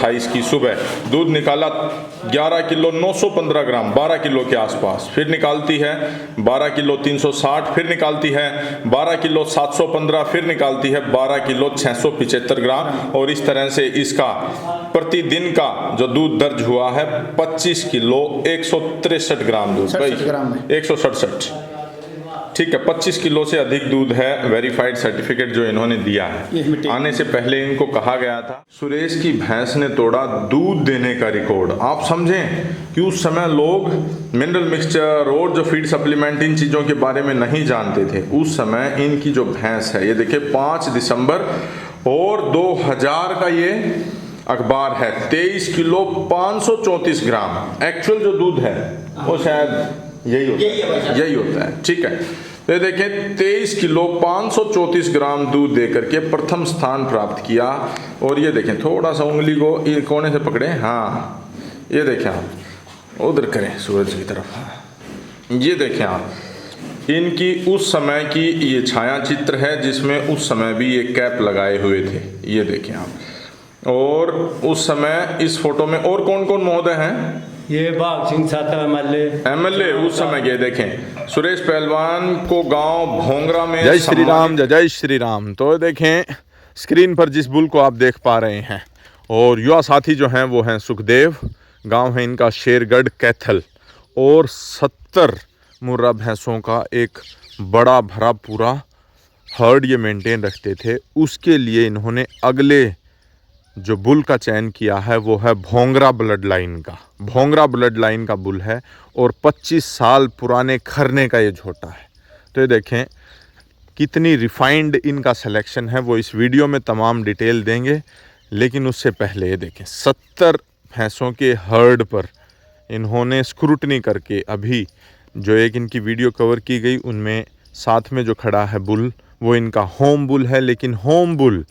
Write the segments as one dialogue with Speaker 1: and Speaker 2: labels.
Speaker 1: 28 की सुबह दूध निकाला 11 किलो 915 ग्राम, 12 किलो के आसपास। फिर निकालती है 12 किलो 360, फिर निकालती है 12 किलो 715, फिर निकालती है 12 किलो 675 ग्राम। और इस तरह से इसका प्रतिदिन का जो दूध दर्ज हुआ है 25 किलो 163 ग्राम दूध भाई, 167, ठीक है। 25 किलो से अधिक दूध है, वेरीफाइड सर्टिफिकेट जो इन्होंने दिया है। आने से पहले इनको कहा गया था सुरेश की भैंस ने तोड़ा दूध देने का रिकॉर्ड। आप समझें कि उस समय लोग मिनरल मिक्सचर और जो फीड सप्लीमेंट इन चीज़ों के बारे में नहीं जानते थे। उस समय इनकी जो भैंस है, ये देखिए 5 दिसंबर और 2000 का ये अखबार है, 23 किलो 534 ग्राम एक्चुअल जो दूध है वो शायद यही होता है, ठीक है। तो देखें 23 किलो 534 ग्राम दूध देकर के प्रथम स्थान प्राप्त किया। और ये देखें, थोड़ा सा उंगली को ये कोने से पकड़े, हाँ ये देखें आप, उधर करें सूरज की तरफ, हाँ ये देखें आप, इनकी उस समय की ये छाया चित्र है जिसमें उस समय भी ये कैप लगाए हुए थे, ये देखें आप। और उस समय इस फोटो में और कौन कौन महोदय हैं?
Speaker 2: ये भाग सिंह साहब
Speaker 1: एमएलए उस समय के, देखें सुरेश पहलवान को गांव भोंगरा में।
Speaker 3: जय श्री राम, जय श्री राम। तो देखें स्क्रीन पर जिस बुल को आप देख पा रहे हैं, और युवा साथी जो हैं वो हैं सुखदेव, गांव है इनका शेरगढ़ कैथल, और 70 मुर्रा भैंसों का एक बड़ा भरा पूरा हर्ड ये मेंटेन रखते थे। उसके लिए इन्होंने अगले जो बुल का चयन किया है वो है भोंगरा ब्लड लाइन का, भोंगरा ब्लड लाइन का बुल है, और 25 साल पुराने खरने का ये झोटा है। तो ये देखें कितनी रिफाइंड इनका सिलेक्शन है, वो इस वीडियो में तमाम डिटेल देंगे। लेकिन उससे पहले ये देखें 70 भैंसों के हर्ड पर इन्होंने स्क्रूटनी करके, अभी जो एक इनकी वीडियो कवर की गई उनमें साथ में जो खड़ा है बुल वो इनका होम बुल है। लेकिन होम बुल,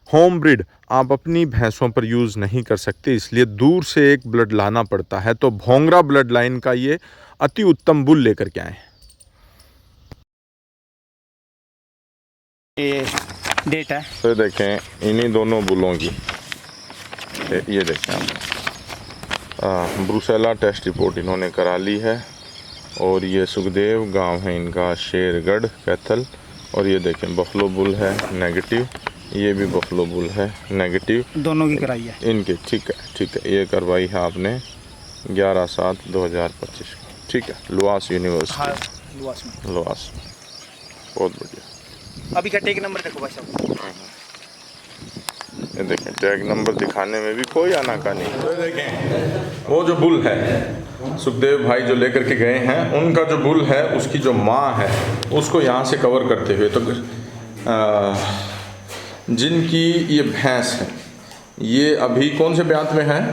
Speaker 3: होम ब्रिड आप अपनी भैंसों पर यूज़ नहीं कर सकते, इसलिए दूर से एक ब्लड लाना पड़ता है। तो भोंगरा ब्लड लाइन का ये अति उत्तम बुल लेकर के आए हैं।
Speaker 2: ये डेट है,
Speaker 1: तो देखें इन्हीं दोनों बुलों की, ये देखें आप, ब्रूसेला टेस्ट रिपोर्ट इन्होंने करा ली है। और ये सुखदेव, गांव है इनका शेरगढ़ कैथल। और ये देखें बफलो बुल है नेगेटिव, ये भी बफलो बुल है नेगेटिव, दोनों की कराई है इनके, ठीक है ठीक है। ये करवाई है आपने 11/7/2025, ठीक है, लुआस यूनिवर्सिटी।
Speaker 2: हाँ,
Speaker 1: लुआस, बहुत बढ़िया।
Speaker 2: अभी का टैग नंबर देखो भाई साहब,
Speaker 1: ये देखें टैग नंबर दिखाने में भी कोई आनाकानी नहीं। तो देखें वो जो बुल है सुखदेव भाई जो लेकर के गए हैं, उनका जो बुल है उसकी जो माँ है उसको यहाँ से कवर करते हुए, तो जिनकी ये भैंस है ये अभी कौन से ब्यांत में है?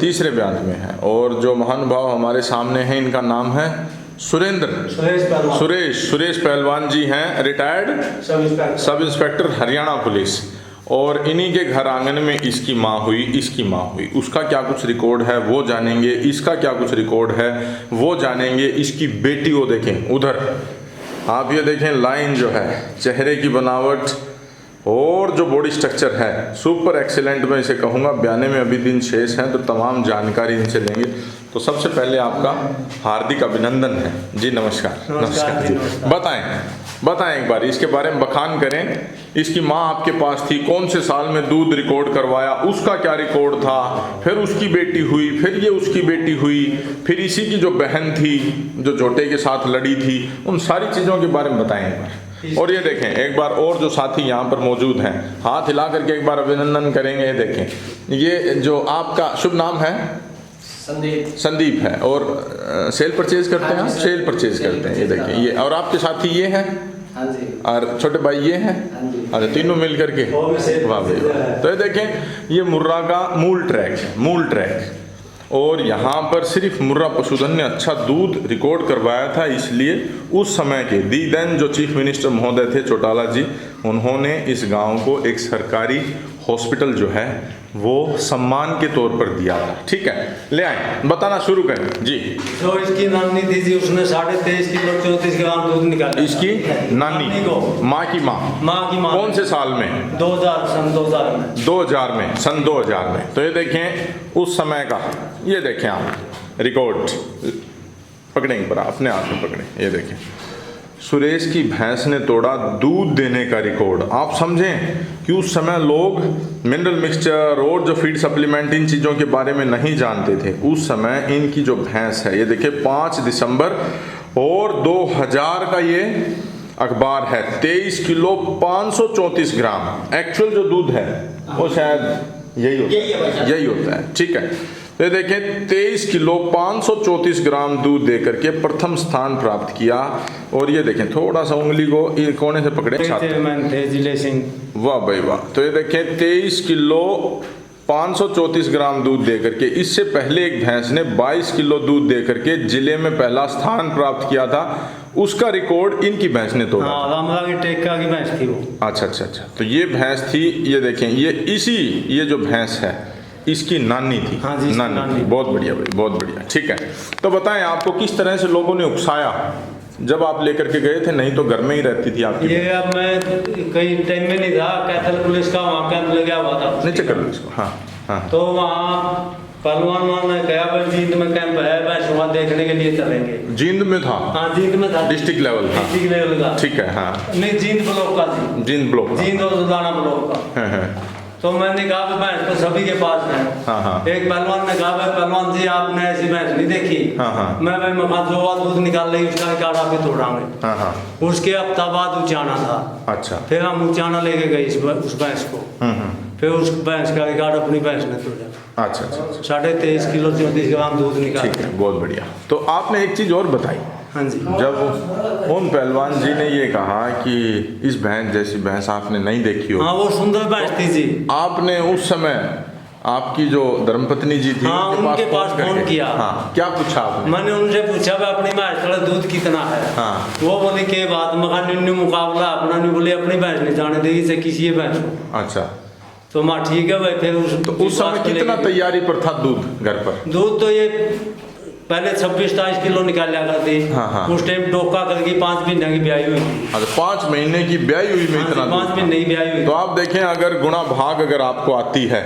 Speaker 1: तीसरे ब्यांत में है। और जो महानुभाव हमारे सामने हैं इनका नाम है सुरेश पहलवान जी हैं, retired sub inspector Haryana police. और इन्हीं के घर आंगन में इसकी माँ हुई, इसकी माँ हुई। उसका क्या कुछ रिकॉर्ड है वो जानेंगे, इसका क्या कुछ रिकॉर्ड है वो जानेंगे। इसकी बेटी को देखें उधर, आप ये देखें लाइन जो है, चेहरे की बनावट और जो बॉडी स्ट्रक्चर है सुपर एक्सीलेंट, मैं इसे कहूँगा। बयाने में अभी दिन शेष हैं तो तमाम जानकारी इनसे लेंगे। तो सबसे पहले आपका हार्दिक अभिनंदन है जी। नमस्कार जी। बताएं एक बार इसके बारे में बखान करें। इसकी माँ आपके पास थी, कौन से साल में दूध रिकॉर्ड करवाया, उसका क्या रिकॉर्ड था, फिर उसकी बेटी हुई, फिर ये उसकी बेटी हुई, फिर इसी की जो बहन थी जो जोटे के साथ लड़ी थी, उन सारी चीज़ों के बारे में बताएं एक बार। और ये देखें एक बार और जो साथी यहाँ पर मौजूद हैं हाथ हिला करके एक बार अभिनंदन करेंगे। ये देखें, ये जो आपका शुभ नाम है संदीप है, और सेल परचेज करते हैं, सेल परचेज करते हैं। ये देखें ये, और आपके साथी ये हैं और छोटे भाई ये हैं, अरे तीनों मिल करके, वाह भाई। तो ये देखें ये मुर्रा का मूल ट्रैक और यहाँ पर सिर्फ मुर्रा पशुधन ने अच्छा दूध रिकॉर्ड करवाया था, इसलिए उस समय के दी देन जो चीफ मिनिस्टर महोदय थे चौटाला जी, उन्होंने इस गांव को एक सरकारी हॉस्पिटल जो है वो सम्मान के तौर पर दिया था। ठीक है, ले आए, बताना शुरू करें जी।
Speaker 2: जो इसकी नानी थी जी, उसने 23.5 किलो 34 ग्राम दूध निकाला।
Speaker 1: इसकी नानी
Speaker 2: को
Speaker 1: माँ की माँ
Speaker 2: की माँ
Speaker 1: कौन से साल में?
Speaker 2: 2000 में
Speaker 1: 2000 में, सन 2000 में। तो ये देखें उस समय का, ये देखें आप रिकॉर्ड पकड़ेंगे, पर अपने हाथ में पकड़ें, ये देखें सुरेश की भैंस ने तोड़ा दूध देने का रिकॉर्ड। आप समझें कि उस समय लोग मिनरल मिक्सचर और जो फीड सप्लीमेंट इन चीज़ों के बारे में नहीं जानते थे। उस समय इनकी जो भैंस है, ये देखिए 5 दिसंबर और 2000 का ये अखबार है, 23 किलो 534 ग्राम। एक्चुअल जो दूध है वो शायद यही होता है। ठीक है, तो ये देखें 23 किलो 534 ग्राम दूध दे करके प्रथम स्थान प्राप्त किया। और ये देखें थोड़ा सा उंगली को ये कोने से पकड़े,
Speaker 2: जिले सिंह।
Speaker 1: वाह भाई वाह। तो ये देखें 23 किलो 534 ग्राम दूध दे करके, इससे पहले एक भैंस ने 22 किलो दूध दे करके जिले में पहला स्थान प्राप्त किया था। उसका रिकॉर्ड इनकी भैंस ने तोड़ा।
Speaker 2: रामला की टेक्का की भैंस थी वो।
Speaker 1: अच्छा, तो ये भैंस थी, ये देखें ये जो भैंस है इसकी नानी थी।
Speaker 2: हाँ जी,
Speaker 1: नानी। बहुत बढ़िया भाई, बहुत बढ़िया। ठीक है, तो बताएं आपको किस तरह से लोगों ने उकसाया जब आप लेकर के गए थे? नहीं तो घर में ही रहती थी आपकी।
Speaker 2: ये अब मैं कहीं टाइम में नहीं था, कैथल पुलिस का वहाँ कैंप लग गया हुआ था।
Speaker 1: नीचे कर लो इसको। हाँ।
Speaker 2: तो वहाँ पहलवान ने कहा भाई जींद में कैंप है, भैंस वहाँ देखने के लिए चलेंगे।
Speaker 1: जींद में था?
Speaker 2: हाँ, जींद में था।
Speaker 1: डिस्ट्रिक्ट लेवल था?
Speaker 2: डिस्ट्रिक्ट लेवल का।
Speaker 1: ठीक है, हाँ।
Speaker 2: नहीं, जींद ब्लॉक का जी।
Speaker 1: जींद ब्लॉक,
Speaker 2: जींद और सुदाना ब्लॉक का।
Speaker 1: हाँ।
Speaker 2: तो मैंने कहा भैंस तो सभी के पास है।
Speaker 1: हाँ।
Speaker 2: एक पहलवान ने कहा भाई पहलवान जी आपने ऐसी भैंस नहीं देखी।
Speaker 1: हाँ।
Speaker 2: मैं भाई जो दूध निकाल रही उसका रिकॉर्ड आप ही तोड़ांगे।
Speaker 1: हाँ।
Speaker 2: उसके हफ्ता बाद उचाना था।
Speaker 1: अच्छा।
Speaker 2: फिर हम उचाना लेके गए उस भैंस को। फिर उस भैंस का रिकॉर्ड अपनी भैंस ने तोड़ा।
Speaker 1: अच्छा।
Speaker 2: 23.5 किलो 34 ग्राम दूध निकाला।
Speaker 1: ठीक है, बहुत बढ़िया। तो आपने एक चीज और बताई।
Speaker 2: हाँ जी।
Speaker 1: जब उन पहलवान जी ने ये कहा कि इस भैंस जैसी भैंस आपने नहीं देखी हो।
Speaker 2: हाँ, वो सुंदर भैंस थी जी।
Speaker 1: आपने उस समय आपकी जो धर्मपत्नी जी थी,
Speaker 2: हाँ, उनके पास फोन किया।
Speaker 1: हाँ, क्या पूछा आपने?
Speaker 2: मैंने उनसे पूछा भाई अपनी भैंस का दूध कितना है।
Speaker 1: हाँ।
Speaker 2: वो बोले के बात मकान मुकाबला अपना नहीं, बोले अपनी भैंस नहीं जाने देगी से किसी भैंस को।
Speaker 1: अच्छा,
Speaker 2: तो माँ ठीक है भाई। फिर
Speaker 1: उस समय कितना तैयारी पर था दूध घर पर?
Speaker 2: दूध तो ये पहले 26-27 किलो निकाल लिया करती।
Speaker 1: हाँ।
Speaker 2: उस टाइम टोका करके 5 महीने की ब्याई हुई थी।
Speaker 1: अच्छा, 5 महीने की ब्याई हुई में इतना?
Speaker 2: 5 महीने की ब्याई हुई।
Speaker 1: तो आप देखें, अगर गुणा भाग अगर आपको आती है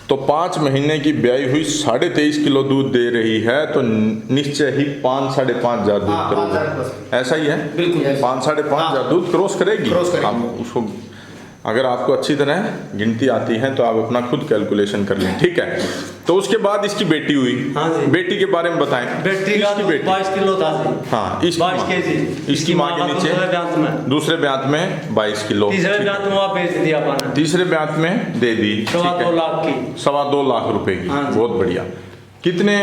Speaker 1: तो 5 महीने की ब्याई हुई 23.5 किलो दूध दे रही है, तो निश्चय ही 5-5.5 हजार दूध करोगे। ऐसा ही है,
Speaker 2: बिल्कुल
Speaker 1: 5-5.5 हजार दूध क्रॉस करेगी। आप उसको अगर आपको अच्छी तरह गिनती आती है तो आप अपना खुद कैलकुलेशन कर लें। ठीक है, तो उसके बाद इसकी बेटी हुई।
Speaker 2: हाँ जी।
Speaker 1: बेटी के बारे में बताएं।
Speaker 2: बेटी का 22 किलो था जी।
Speaker 1: हाँ,
Speaker 2: 22 केजी।
Speaker 1: इसकी माँ के नीचे दूसरे ब्यात में 22 किलो।
Speaker 2: तीसरे ब्यात में वहाँ बेच दिया पाना।
Speaker 1: तीसरे ब्यात में दे दी
Speaker 2: 2.25 लाख की।
Speaker 1: 2.25 लाख रुपए की।
Speaker 2: हाँ,
Speaker 1: बहुत बढ़िया। कितने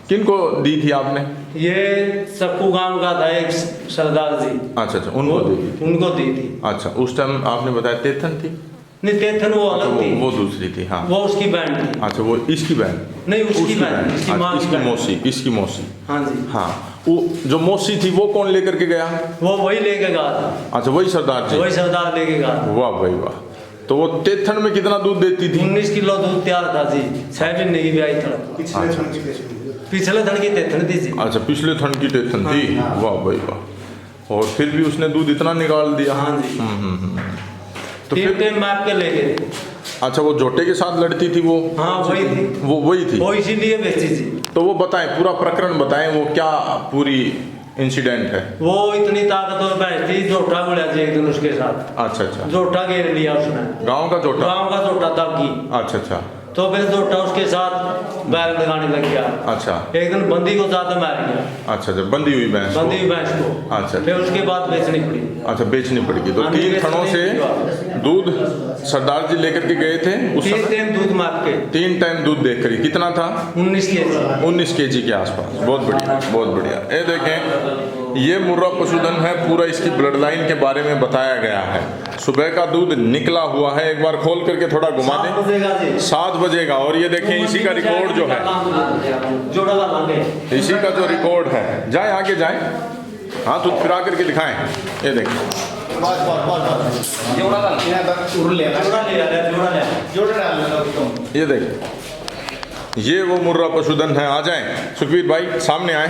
Speaker 1: किनको दी थी आपने?
Speaker 2: ये सक्कू गांव का था एक सरदार जी।
Speaker 1: अच्छा, उनको दी थी।
Speaker 2: उनको दी थी।
Speaker 1: अच्छा, उस टाइम आपने बताया तेथन थी?
Speaker 2: नहीं, तेथन वो अलग थी।
Speaker 1: वो दूसरी थी। हाँ,
Speaker 2: वो उसकी बहन थी।
Speaker 1: अच्छा, वो इसकी बहन?
Speaker 2: नहीं, उसकी बहन, इसकी माँ की
Speaker 1: इसकी
Speaker 2: बहन।
Speaker 1: मौसी। इसकी मौसी।
Speaker 2: हाँ जी।
Speaker 1: हाँ, वो जो मौसी थी वो कौन लेकर के गया?
Speaker 2: वो वही लेके गया था।
Speaker 1: अच्छा, वही सरदार जी?
Speaker 2: वही सरदार लेके गया।
Speaker 1: वाह भाई वाह। तो वो तेथन में कितना दूध देती थी?
Speaker 2: 19 किलो दूध तैयार था जी। 6 महीने की ब्याई था। पिछले धन की तेथन थी जी।
Speaker 1: अच्छा, पिछले थन की तेथन थी। वाह भाई वाह। और फिर भी उसने दूध इतना निकाल दिया।
Speaker 2: हाँ जी।
Speaker 1: तो फिर
Speaker 2: टाइम मैप के ले गए।
Speaker 1: अच्छा, वो जोटे के साथ लड़ती थी वो?
Speaker 2: हाँ, वही थी।
Speaker 1: वो वही थी।
Speaker 2: वो इसीलिए बेची जी।
Speaker 1: तो वो बताएं, पूरा प्रकरण बताएं, वो क्या पूरी इंसिडेंट है?
Speaker 2: वो इतनी ताकतवर भैंस थी, जोटा बोला जी एक दिन उसके साथ।
Speaker 1: अच्छा।
Speaker 2: जोटा घेर लिया उसने।
Speaker 1: गांव का जोटा?
Speaker 2: गांव का जोटा दागी।
Speaker 1: अच्छा।
Speaker 2: तो फिर जोटा उसके साथ बैल लगाने लग गया।
Speaker 1: अच्छा।
Speaker 2: एक दिन बंदी को ज्यादा मार गया।
Speaker 1: अच्छा, बंदी हुई भैंस?
Speaker 2: बंदी हुई भैंस को।
Speaker 1: अच्छा।
Speaker 2: फिर उसके बाद बेचनी पड़ी।
Speaker 1: अच्छा, बेचनी पड़ेगी। तो 3 थनों से दूध सरदार जी लेकर के गए थे उस समय?
Speaker 2: 3 टाइम दूध मार के।
Speaker 1: 3 टाइम दूध देख कर कितना था?
Speaker 2: 19 केजी।
Speaker 1: 19 केजी के आसपास। बहुत बढ़िया, बहुत बढ़िया। ये देखें, ये मुर्रा पशुधन है। पूरा इसकी ब्लड लाइन के बारे में बताया गया है। सुबह का दूध निकला हुआ है, एक बार खोल करके थोड़ा घुमा दें। 7 बजेगा। और ये देखें, इसी का रिकॉर्ड जो है, इसी का जो रिकॉर्ड है, जाए आगे जाए, हाथ फिरा करके दिखाएं। ये देखें,
Speaker 4: बस बस बस बस जोड़ा डाल यहाँ तक उड़ ले जोड़ा डाल लेना उसको।
Speaker 1: ये देखिए, ये वो मुर्रा पशुधन है। आ जाएं सुखबीर भाई, सामने आए,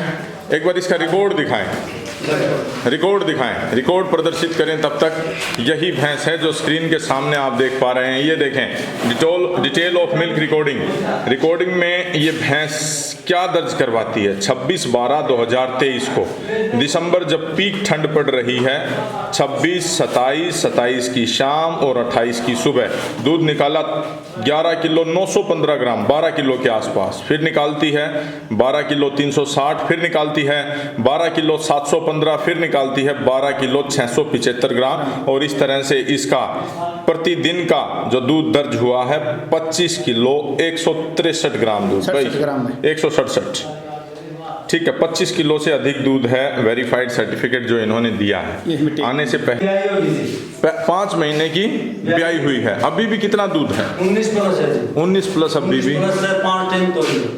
Speaker 1: एक बार इसका रिकॉर्ड दिखाएं, रिकॉर्ड दिखाएं, रिकॉर्ड प्रदर्शित करें। तब तक यही भैंस है जो स्क्रीन के सामने आप देख पा रहे हैं। ये देखें, detail of milk recording. Recording में ये भैंस क्या दर्ज करवाती है। 26/12/2023 को, दिसंबर जब पीक ठंड पड़ रही है, 26, 27 की शाम और 28 की सुबह दूध निकाला 11 किलो 915 ग्राम, 12 किलो के आसपास। फिर निकालती है 12 किलो 360, फिर निकालती है 12 किलो 715, फिर निकालती है 12 किलो 675 ग्राम। और इस तरह से इसका प्रतिदिन का जो दूध दर्ज हुआ है 25 किलो 163 ग्राम दूध, 167, ठीक है। 25 किलो से अधिक दूध है। वेरीफाइड सर्टिफिकेट जो इन्होंने दिया है आने से पहले 5 महीने की ब्याई हुई है। अभी भी कितना दूध है?
Speaker 2: 19 प्लस है।
Speaker 1: 19 प्लस अभी भी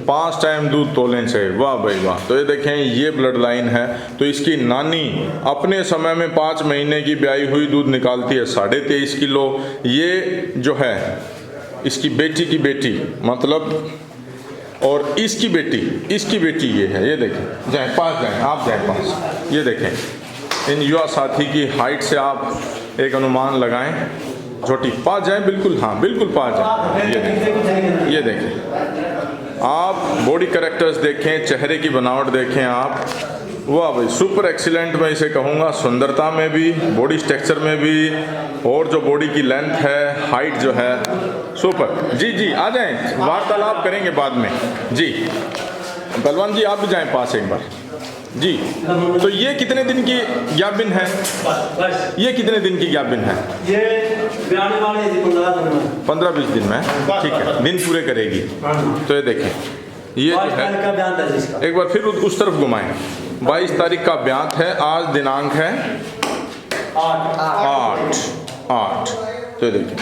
Speaker 1: 5 टाइम दूध तोलने से। वाह भाई वाह। तो ये देखें, ये ब्लड लाइन है। तो इसकी नानी अपने समय में 5 महीने की ब्याई हुई दूध निकालती है 23.5 किलो। ये जो है इसकी बेटी की बेटी, मतलब, और इसकी बेटी ये है। ये देखें, जाए पास, जाए आप, जाए पास। ये देखें, इन युवा साथी की हाइट से आप एक अनुमान लगाएं। छोटी पास जाए, बिल्कुल, हाँ बिल्कुल पास जाए। ये देखें, आप बॉडी कैरेक्टर्स देखें, चेहरे की बनावट देखें आप। वाह भाई, सुपर एक्सीलेंट मैं इसे कहूँगा, सुंदरता में भी, बॉडी स्ट्रक्चर में भी, और जो बॉडी की लेंथ है, हाइट जो है, सुपर। जी जी आ जाएं, वार्तालाप करेंगे बाद में। जी पहलवान जी आप भी जाएं पास एक बार। जी, तो ये कितने दिन की ज्ञापिन है? ये कितने दिन की ज्ञापिन है?
Speaker 2: ये
Speaker 1: 15-20 दिन में, ठीक है, दिन पूरे करेगी। तो ये देखें, ये जो है, एक बार फिर उस तरफ घुमाएं। 22 तारीख का ब्यात है। आज दिनांक है 8। तो ये देखिए,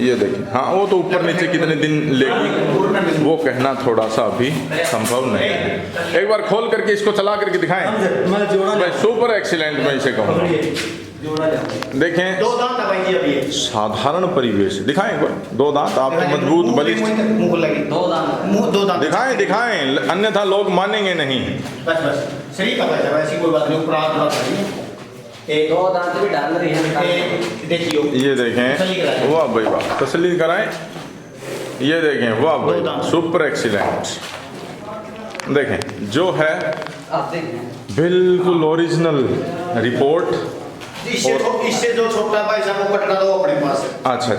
Speaker 1: ये देखिए, हाँ वो तो ऊपर नीचे कितने दिन लेगी वो कहना थोड़ा सा अभी संभव नहीं है। एक बार खोल करके इसको चला करके दिखाएं। भाई सुपर एक्सीलेंट मैं इसे कहूँगा। देखें,
Speaker 4: 2 दांत है भाई जी अभी।
Speaker 1: साधारण परिवेश दिखाएं एक बार। 2 दांत, आप मजबूत बलिष्ठ,
Speaker 4: मुंह को लगे 2 दांत, मुंह 2 दांत
Speaker 1: दिखाएं, अन्यथा लोग मानेंगे नहीं।
Speaker 4: बस सही का भाई, ऐसी कोई बात नहीं। ऊपर हाथ रखिए, एक 2 दांत भी डाल रही है, देखियो।
Speaker 1: ये देखें, वाह भाई वाह, तसल्ली कराएं। ये देखें, वाह भाई, सुपर एक्सीलेंट। देखें, जो है बिल्कुल ओरिजिनल रिपोर्ट।
Speaker 4: इससे जो छोटा भाई साहब वो कटना दो अपने पास।
Speaker 1: अच्छा।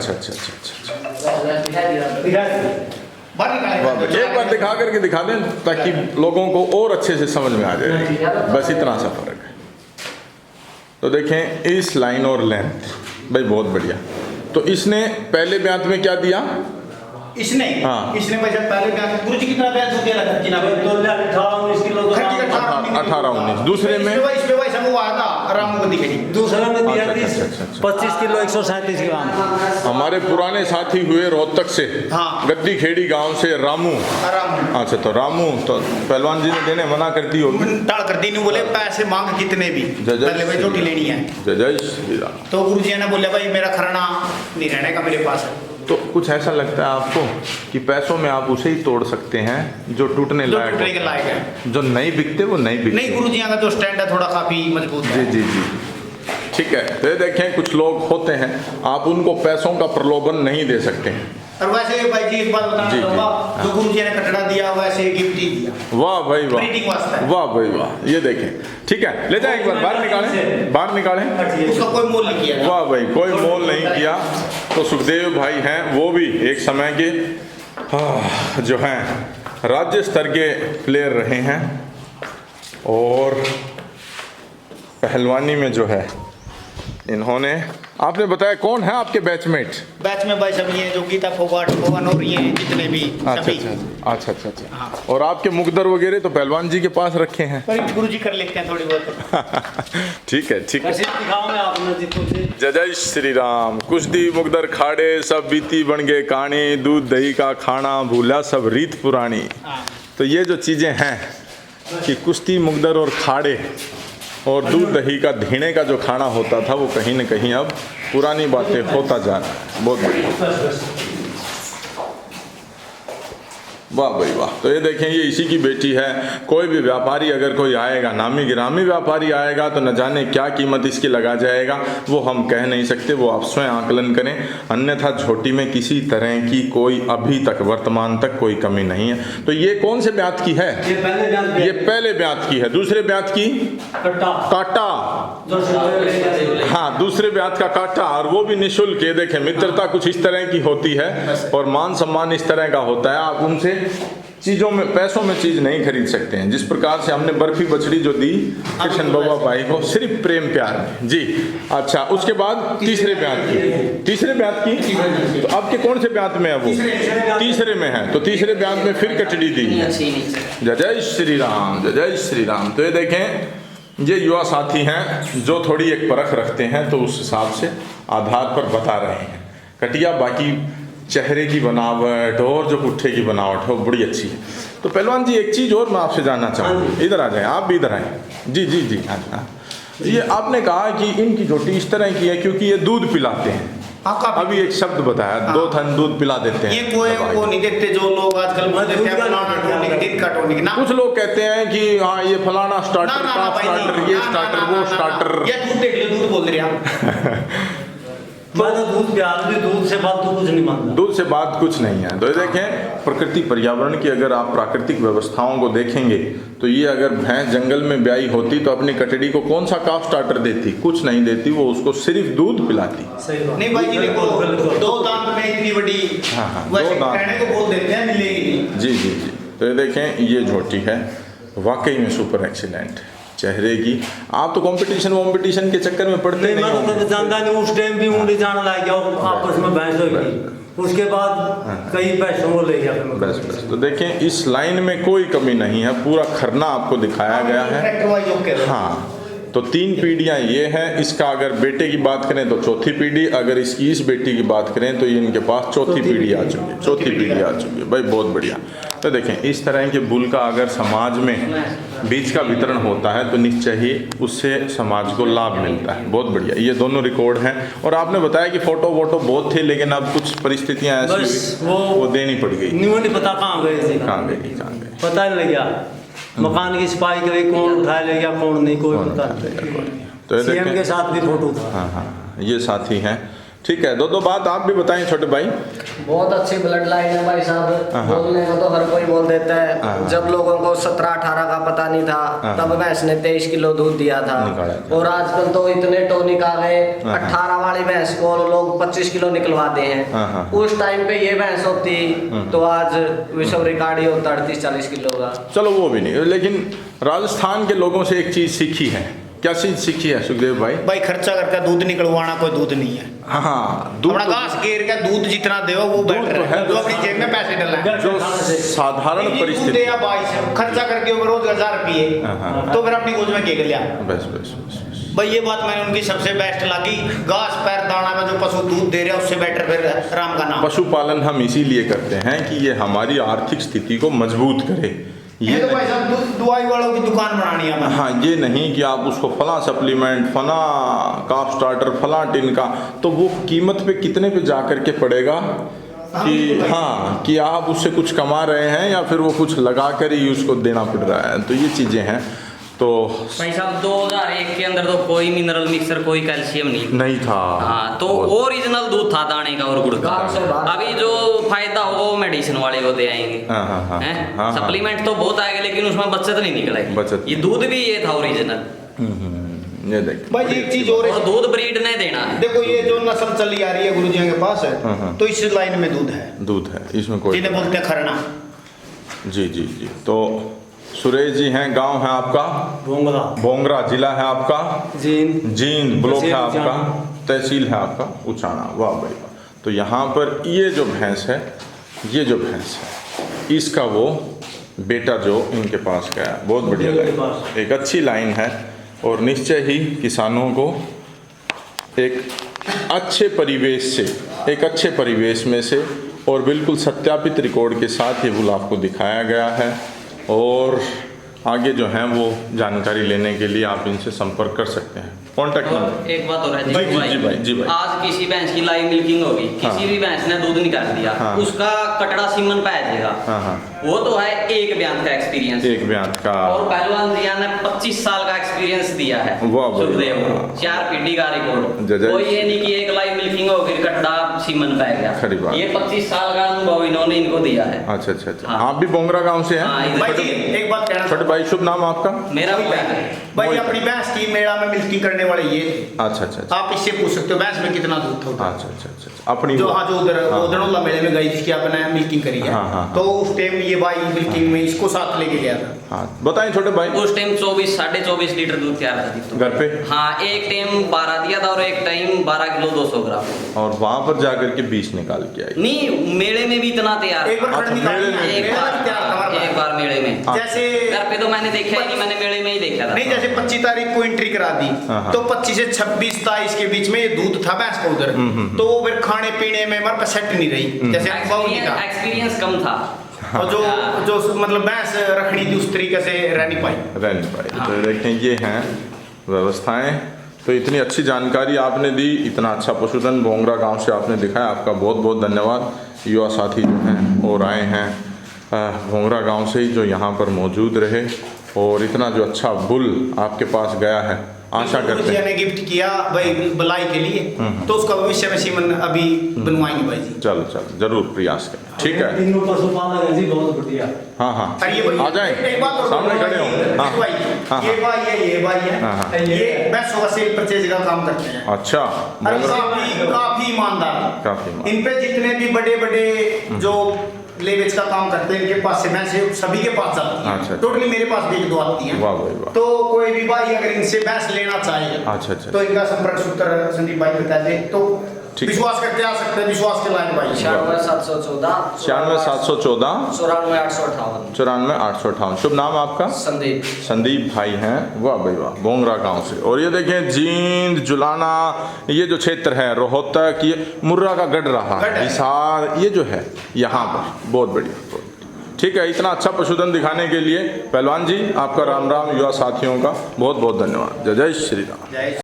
Speaker 1: एक बार दिखा करके दिखा दें ताकि लोगों को और अच्छे से समझ में आ जाए। बस इतना सा फर्क है। तो देखें, इस लाइन और लेंथ भाई बहुत बढ़िया। तो इसने पहले ब्यात में क्या दिया?
Speaker 4: इसने भाई साहब पहले ब्यात, गुरुजी कितना ब्यात हो गया लगा किना?
Speaker 2: 18-19 किलो।
Speaker 1: 18-19। दूसरे में
Speaker 4: इस पे भाई साहब वो आता आराम को दिखेगी।
Speaker 2: दूसरे में दिया 25 किलो 137 ग्राम।
Speaker 1: हमारे पुराने साथी हुए रोहतक से, गद्दी खेड़ी गांव से रामू। अच्छा, तो रामू तो पहलवान जी ने देने मना कर दी होगी,
Speaker 4: टाल कर दी। नहीं बोले पैसे मांग कितने भी, पहले भाई रोटी लेनी है।
Speaker 1: जय श्री राम।
Speaker 4: तो गुरुजी ने बोले भाई मेरा खरना नहीं रहने का मेरे पास है।
Speaker 1: तो कुछ ऐसा लगता है आपको कि पैसों में आप उसे ही तोड़ सकते हैं जो टूटने लायक है, जो नहीं बिकते वो नहीं बिकते।
Speaker 4: नहीं, गुरुजी का जो स्टैंड है थोड़ा काफी मजबूत है।
Speaker 1: जी, ठीक है। तो ये देखें, कुछ लोग होते हैं, आप उनको पैसों का प्रलोभन नहीं दे सकते हैं।
Speaker 4: और वैसे भाई जी एक बात बताना चाहूँगा, जो गुरुजी ने कटड़ा दिया वैसे गिफ्ट ही दिया।
Speaker 1: वाह भाई वाह, वाह भाई वाह। ये देखें, ठीक है, ले जाए एक बार, बाहर निकालें।
Speaker 4: उसका कोई मोल नहीं किया।
Speaker 1: वाह भाई, कोई मोल नहीं किया। तो सुखदेव भाई हैं, वो भी एक समय के जो हैं राज्य स्तर के प्लेयर रहे हैं, और पहलवानी में जो है इन्होंने, आपने बताया कौन है आपके बैचमेट?
Speaker 4: बैच में भाई सब ये जो गीता फोगाट पवन और ये जितने भी
Speaker 1: अच्छा। और आपके मुकद्दर वगैरह तो पहलवान जी के पास रखे हैं?
Speaker 4: गुरुजी कर लेते हैं थोड़ी बहुत।
Speaker 1: ठीक है। जय श्री राम। कुश्ती मुकद्दर खाड़े सब बीती बन गए कहानी, दूध दही का खाना भूला सब रीत पुरानी। तो ये जो चीज़ें हैं कि कुश्ती मुकद्दर और खाड़े और दूध दही का धीणे का जो खाना होता था वो कहीं न कहीं अब पुरानी बातें होता जा रहा है। बहुत बढ़िया, वाह भाई वाह। तो ये देखें, ये इसी की बेटी है। कोई भी व्यापारी अगर कोई आएगा, नामी गिरामी व्यापारी आएगा, तो न जाने क्या कीमत इसकी लगा जाएगा, वो हम कह नहीं सकते, वो आप स्वयं आकलन करें। अन्यथा झोटी में किसी तरह की कोई अभी तक वर्तमान तक कोई कमी नहीं है। तो ये कौन से ब्यात की है? ये पहले ब्यात की है। दूसरे ब्यात की काटा, हाँ, दूसरे ब्यात का काटा, और वो भी निःशुल्क। ये देखें, मित्रता कुछ इस तरह की होती है और मान सम्मान इस तरह का होता है। आप उनसे चीज़ों में, पैसों में चीज़ नहीं खरीद सकते हैं। जिस प्रकार से हमने बर्फी बछड़ी जो दी कृष्ण बाबा भाई को, सिर्फ प्रेम प्यार में जी। अच्छा, उसके बाद तीसरे ब्यात की, तीसरे ब्यात की, तो आपके कौन से ब्यात में है वो? तीसरे में है। तो तीसरे ब्यात में फिर कचड़ी दी है। जय जय श्री राम, जय जय श्री राम। तो ये देखें, ये युवा साथी हैं जो थोड़ी एक परख रखते हैं, तो उस हिसाब से आधार पर बता रहे हैं। कटिया बाकी चेहरे की बनावट और जो पुट्ठे की बनावट है वो बड़ी अच्छी है। तो पहलवान जी, एक चीज़ और मैं आपसे जानना चाहूँगा, इधर आ जाएं, आप भी इधर आएँ। जी जी जी, हाँ हाँ। ये आपने कहा कि इनकी झोटी इस तरह की है क्योंकि ये दूध पिलाते हैं। अभी एक शब्द बताया, 2 थन दूध पिला देते हैं।
Speaker 4: ये कोई वो नहीं देखते जो लोग आजकल बोलते हैं ना।
Speaker 1: कुछ लोग कहते हैं कि हाँ ये फलाना स्टार्टर, का स्टार्टर, ये स्टार्टर, वो स्टार्टर।
Speaker 4: ये दूध देख लो, दूध बोल रहे हैं
Speaker 2: मैं तो दूध प्यार भी, दूध से बात तो कुछ नहीं मानता।
Speaker 1: दूध से बात कुछ नहीं है। तो ये देखें, प्रकृति पर्यावरण की अगर आप प्राकृतिक व्यवस्थाओं को देखेंगे तो ये अगर भैंस जंगल में ब्याई होती तो अपनी कटड़ी को कौन सा काफ स्टार्टर देती? कुछ नहीं देती, वो उसको सिर्फ दूध पिलाती।
Speaker 4: नहीं भाई जी, देखो 2 दांत में इतनी बड़ी,
Speaker 1: हाँ,
Speaker 4: वैसे
Speaker 1: 2 दांत
Speaker 4: कहने को बोल देते हैं, मिलेगी।
Speaker 1: जी जी जी। तो ये देखें, ये झोटी है वाकई में सुपर एक्सीलेंट चेहरे की। आप तो कंपटीशन के चक्कर में पड़ते नहीं
Speaker 2: होंगे। मैं तो जानता नहीं, उस टाइम भी ऊँट जाने लग गया, आपस में बहस हो गई, उसके बाद कई पैसों को ले गया।
Speaker 1: बस बस। तो देखें, इस लाइन में कोई कमी नहीं है, पूरा खरना आपको दिखाया गया है। हाँ, तो 3 पीढ़ियाँ ये हैं। इसका अगर बेटे की बात करें तो चौथी पीढ़ी, अगर इसकी इस बेटी की बात करें तो ये इनके पास चौथी पीढ़ी आ चुकी है, चौथी पीढ़ी आ चुकी है भाई। बहुत बढ़िया। तो देखें, इस तरह के बुल का अगर समाज में बीज का वितरण होता है तो निश्चय ही उससे समाज को लाभ मिलता है। बहुत बढ़िया। ये दोनों रिकॉर्ड हैं। और आपने बताया कि फोटो वोटो बहुत थे, लेकिन अब कुछ परिस्थितियाँ ऐसी वो देनी पड़ गई।
Speaker 2: नहीं पता कहाँ गए,
Speaker 1: कहाँ गई,
Speaker 2: पता नहीं लगा। मकान की सफाई करे, कौन उठा ले गया, कौन नहीं, कोई पता नहीं।
Speaker 1: तो
Speaker 2: सीएम के साथ भी फोटो था।
Speaker 1: हाँ हाँ, ये साथी हैं। ठीक है, दो बात आप भी बताएं छोटे भाई।
Speaker 5: बहुत अच्छी ब्लड लाइन है भाई साहब। बोलने को तो हर कोई बोल देता है। जब लोगों को 17-18 का पता नहीं था, तब भैंस ने 23 किलो दूध दिया था। और आजकल तो इतने टॉनिक आ गए, 18 वाली भैंस को लोग 25 किलो निकलवाते हैं। उस टाइम पे ये भैंस होती तो आज विश्व रिकॉर्ड ही होता 38-40 किलो का।
Speaker 1: चलो वो भी नहीं, लेकिन राजस्थान के लोगों से एक चीज सीखी है। क्या चीज सीखी है सुखदेव भाई?
Speaker 4: भाई खर्चा करके दूध निकलवाना कोई दूध नहीं है।
Speaker 1: हाँ, दूध
Speaker 4: अपना घास घेर का दूध जितना दे वो बेटर है, जो अपनी जेब में पैसे डलना।
Speaker 1: जो साधारण परिस्थिति
Speaker 4: या 22 खर्चा करके रोज 1000 रुपये, तो फिर अपनी गोद में के लिया।
Speaker 1: बस बस बस।
Speaker 4: भाई ये बात मैंने उनकी सबसे बेस्ट लगी। घास पैर दाना में जो पशु दूध दे रहे हैं उससे बेटर फिर राम का नाम।
Speaker 1: पशुपालन हम इसीलिए करते हैं कि ये हमारी आर्थिक स्थिति को मजबूत करे।
Speaker 4: ये तो भाई साहब दवाई वालों की दुकान बनानी है।
Speaker 1: हाँ, ये नहीं कि आप उसको फला सप्लीमेंट, फला काफ स्टार्टर, फला टिन का, तो वो कीमत पे कितने पे जा करके पड़ेगा कि हाँ कि आप उससे कुछ कमा रहे हैं या फिर वो कुछ लगा कर ही उसको देना पड़ रहा है। तो ये चीज़ें हैं। तो
Speaker 6: भाई साहब 2001 के अंदर तो कोई मिनरल मिक्सर, कोई कैल्शियम नहीं
Speaker 1: था।
Speaker 6: हाँ, तो ओरिजिनल दूध था दाने का और गुड़ का। अभी जो फायदा होगा वो मेडिसिन वाले को दे आएंगे। सप्लीमेंट तो बहुत आएगा लेकिन उसमें बचत नहीं निकलेगी। ये दूध भी ये था ओरिजिनल।
Speaker 1: ये देख
Speaker 4: भाई एक चीज और
Speaker 6: दूध ब्रीड नहीं देना है।
Speaker 4: देखो ये जो नस्ल चली आ रही है गुरुजी के पास है, तो इस लाइन में दूध है, इसमें कोई
Speaker 1: जिन्हें
Speaker 4: बोलते हैं खरना।
Speaker 1: जी जी जी। तो सुरेश जी हैं, गांव है आपका भोंगरा, जिला है आपका जींद, ब्लॉक है आपका, तहसील है आपका उचाना। वाह भाई वाह। तो यहाँ पर ये जो भैंस है, इसका वो बेटा जो इनके पास गया, बहुत बढ़िया लाइन, एक अच्छी लाइन है। और निश्चय ही किसानों को एक अच्छे परिवेश में से और बिल्कुल सत्यापित रिकॉर्ड के साथ ये बुल आपको दिखाया गया है। और आगे जो है वो जानकारी लेने के लिए आप इनसे संपर्क कर सकते हैं। कॉन्टैक्ट
Speaker 6: और
Speaker 1: नंबर।
Speaker 6: एक बात और है
Speaker 1: जी भाई।
Speaker 6: आज किसी भैंस की लाइव मिल्किंग होगी, किसी भी भैंस ने दूध निकाल दिया,
Speaker 1: हाँ।
Speaker 6: उसका कटड़ा सीमन पाया जाएगा।
Speaker 1: हाँ।
Speaker 6: वो तो है एक बयान का एक्सपीरियंस।
Speaker 1: एक बयान का।
Speaker 6: और पहलवान जिया ने 25 साल का एक्सपीरियंस दिया है।
Speaker 1: वाह भाई।
Speaker 6: सुखदेव को 4 पीढ़ी का रिकॉर्ड।
Speaker 1: जय।
Speaker 6: वो ये नहीं कि एक लाइव मिल्किंग हो गई कटड़ा सीमन पाया गया।
Speaker 1: खरी बात।
Speaker 6: ये 25 साल का अनुभव इन्होंने इनको दिया है।
Speaker 1: अच्छा।
Speaker 6: हाँ।
Speaker 1: आप भी बोंगरा गांव से हैं?
Speaker 6: हाँ, इधर-
Speaker 4: भाई जी एक बात कहना
Speaker 1: छोटे भाई, शुभ नाम आपका?
Speaker 6: मेरा भी है।
Speaker 4: भाई अपनी भैंस की मेड़ा में मिल्किंग करने वाले ये थे।
Speaker 1: अच्छा।
Speaker 4: आप इससे पूछ सकते हो भैंस में कितना दूध था उधर।
Speaker 1: अच्छा। अपनी
Speaker 4: जो हाँ जो उधर
Speaker 1: हाँ।
Speaker 4: उधर मेले में गई जिसकी आपने मिल्किंग करी है।
Speaker 1: हाँ।
Speaker 4: तो उस टाइम ये भाई मिल्किंग में इसको साथ लेके गया था।
Speaker 1: हाँ, बताएं छोटे भाई।
Speaker 6: उस टाइम 24-24.5 लीटर दूध तैयार था
Speaker 1: घर पे?
Speaker 6: हाँ, एक टाइम 12 दिया था और एक टाइम 12 किलो 200 ग्राम।
Speaker 1: और वहां पर जाकर के 20 निकाल के आई?
Speaker 6: नहीं, मेले में भी इतना तैयार
Speaker 4: एक बार
Speaker 1: अच्छा,
Speaker 4: खड़ निकाली
Speaker 1: मेले में-
Speaker 4: है,
Speaker 6: एक
Speaker 4: मेला भी तैयार था हमारे
Speaker 6: एक
Speaker 4: पास।
Speaker 6: बार मेले में।
Speaker 1: हाँ।
Speaker 4: जैसे
Speaker 6: घर पे तो मैंने देखा ही नहीं, मैंने मेले में ही देखा था।
Speaker 4: नहीं जैसे 25 तारीख को एंट्री करा दी
Speaker 1: हाँ।
Speaker 4: तो 25 से 26-27 के बीच में ये दूध था भैंस का उधर। तो वो फिर खाने पीने में हमारे पास सेट नहीं रही जैसे अनुभव नहीं था।
Speaker 6: एक्सपीरियंस कम था।
Speaker 4: और जो मतलब भैंस रखनी थी उस तरीके से रह नहीं पाई।
Speaker 1: तो देखें ये हैं व्यवस्थाएं। तो इतनी अच्छी जानकारी आपने दी, इतना अच्छा पशुधन बोंगरा गांव से आपने दिखाया, आपका बहुत बहुत धन्यवाद। युवा साथी जो हैं और आए हैं बोंगरा गांव से ही, जो यहाँ पर मौजूद रहे और इतना जो अच्छा बुल आपके पास गया है, आशा करते हैं।
Speaker 4: ने गिफ्ट किया भाई बलाई के लिए, तो उसका भविष्य में सीमन अभी बनवाएंगे भाई जी।
Speaker 1: चलो जरूर प्रयास करें, ठीक है।
Speaker 2: तीनों पशुपालक हैं जी, बहुत बढ़िया।
Speaker 1: हाँ।
Speaker 4: अरे ये भाई
Speaker 1: आ जाएं,
Speaker 4: एक बात और
Speaker 1: सामने खड़े हो। हाँ।
Speaker 4: भाई
Speaker 1: हाँ।
Speaker 4: ये भाई है ये भाई है,
Speaker 1: हाँ।
Speaker 4: ये भैंसों का सेल परचेज का काम करते हैं।
Speaker 1: अच्छा।
Speaker 4: अरे काफी ईमानदार।
Speaker 1: काफी ईमानदार।
Speaker 4: इन पे जितने भी बड़े बड़े जो लेवेज का काम करते हैं इनके पास से भैंसें सभी के पास जाती हैं।
Speaker 1: अच्छा।
Speaker 4: टोटली मेरे पास भी 1-2 आती हैं।
Speaker 1: वाह भाई वाह।
Speaker 4: तो कोई भी भाई अगर इनसे भैंस लेना चाहे
Speaker 1: अच्छा।
Speaker 4: तो इनका संपर्क सूत्र संदीप भाई बता दे तो
Speaker 1: ठीक।
Speaker 4: विश्वास करके आ सकते हैं, विश्वास के लायक भाई।
Speaker 5: 96 714
Speaker 1: 96 714
Speaker 5: 94 858
Speaker 1: 94 858। शुभ नाम आपका? संदीप भाई हैं। वाह भाई वाह, बोंगरा गांव से। और ये देखें जींद जुलाना, ये जो क्षेत्र है रोहतक, ये मुर्रा का गढ़ रहा
Speaker 4: गढ़ है।
Speaker 1: हिसार, ये जो है यहाँ पर बहुत बढ़िया। ठीक है, इतना अच्छा पशुधन दिखाने के लिए पहलवान जी आपका राम राम, युवा साथियों का बहुत बहुत धन्यवाद। जय जय श्री राम।
Speaker 4: जय